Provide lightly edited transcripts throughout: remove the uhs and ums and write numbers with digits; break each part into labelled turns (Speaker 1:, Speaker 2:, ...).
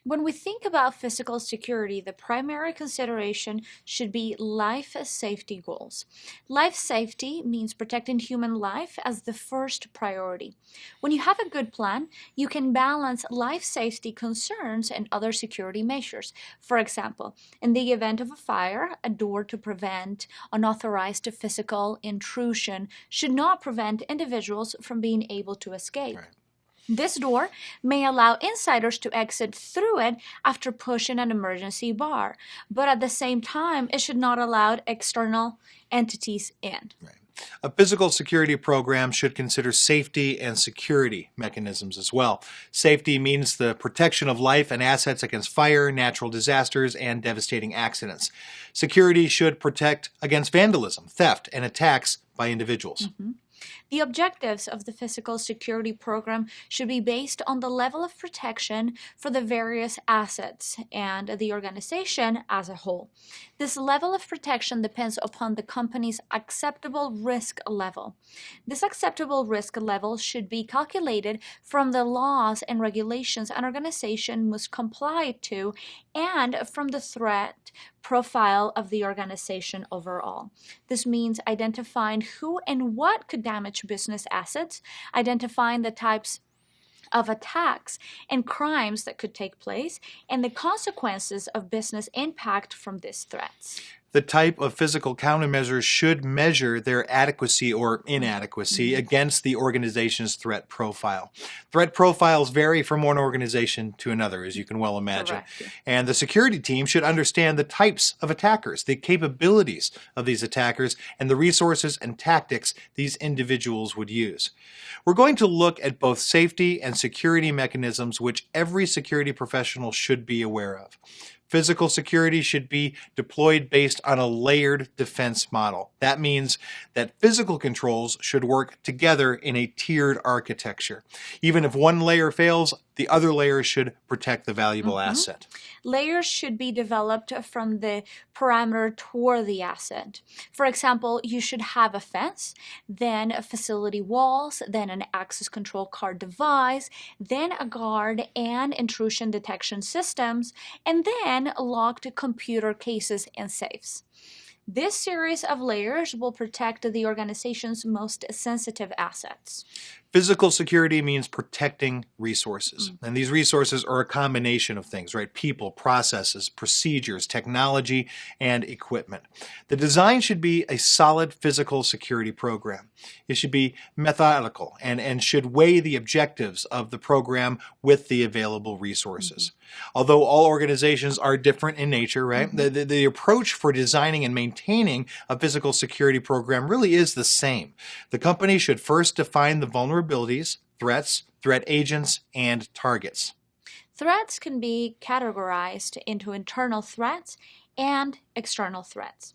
Speaker 1: When we think about physical security, the primary consideration should be life safety goals. Life safety means protecting human life as the first priority. When you have a good plan, you can balance life safety concerns and other security measures. For example, in the event of a fire, a door to prevent unauthorized physical intrusion should not prevent individuals from being able to escape.
Speaker 2: Right.
Speaker 1: This door may allow insiders to exit through it after pushing an emergency bar, but at the same time, it should not allow external entities in.
Speaker 2: Right. A physical security program should consider safety and security mechanisms as well. Safety means the protection of life and assets against fire, natural disasters, and devastating accidents. Security should protect against vandalism, theft, and attacks by individuals.
Speaker 1: The objectives of the physical security program should be based on the level of protection for the various assets and the organization as a whole. This level of protection depends upon the company's acceptable risk level. This acceptable risk level should be calculated from the laws and regulations an organization must comply to and from the threat profile of the organization overall. This means identifying who and what could damage business assets, identifying the types of attacks and crimes that could take place, and the consequences of business impact from these threats.
Speaker 2: The type of physical countermeasures should measure their adequacy or inadequacy against the organization's threat profile. Threat profiles vary from one organization to another, as you can well imagine.
Speaker 1: Correct.
Speaker 2: And the security team should understand the types of attackers, the capabilities of these attackers, and the resources and tactics these individuals would use. We're going to look at both safety and security mechanisms which every security professional should be aware of. Physical security should be deployed based on a layered defense model. That means that physical controls should work together in a tiered architecture. Even if one layer fails, the other layer should protect the valuable asset.
Speaker 1: Layers should be developed from the parameter toward the asset. For example, you should have a fence, then facility walls, then an access control card device, then a guard and intrusion detection systems, and then locked computer cases and safes. This series of layers will protect the organization's most sensitive assets.
Speaker 2: Physical security means protecting resources. And these resources are a combination of things, right? People, processes, procedures, technology, and equipment. The design should be a solid physical security program. It should be methodical and should weigh the objectives of the program with the available resources. Although all organizations are different in nature, right? The approach for designing and maintaining a physical security program really is the same. The company should first define the vulnerabilities, threats, threat agents, and targets.
Speaker 1: Threats can be categorized into internal threats and external threats.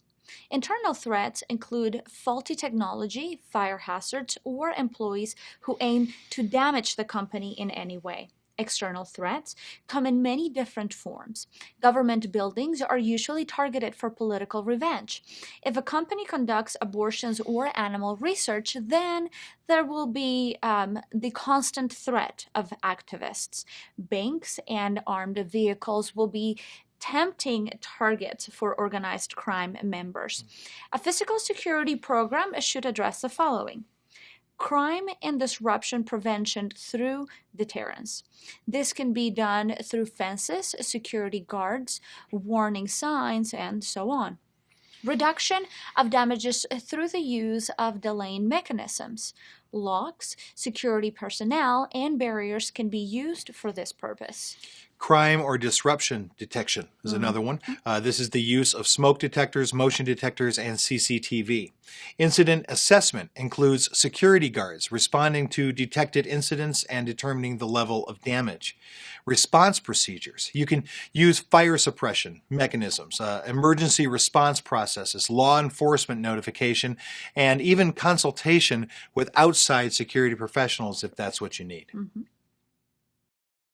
Speaker 1: Internal threats include faulty technology, fire hazards, or employees who aim to damage the company in any way. External threats come in many different forms. Government buildings are usually targeted for political revenge. If a company conducts abortions or animal research, then there will be the constant threat of activists. Banks and armed vehicles will be tempting targets for organized crime members. A physical security program should address the following: crime and disruption prevention through deterrence. This can be done through fences, security guards, warning signs, and so on. Reduction of damages through the use of delaying mechanisms. Locks, security personnel, and barriers can be used for this purpose.
Speaker 2: Crime or disruption detection is another one. This is the use of smoke detectors, motion detectors, and CCTV. Incident assessment includes security guards responding to detected incidents and determining the level of damage. Response procedures. You can use fire suppression mechanisms, emergency response processes, law enforcement notification, and even consultation with outside security professionals if that's what you need.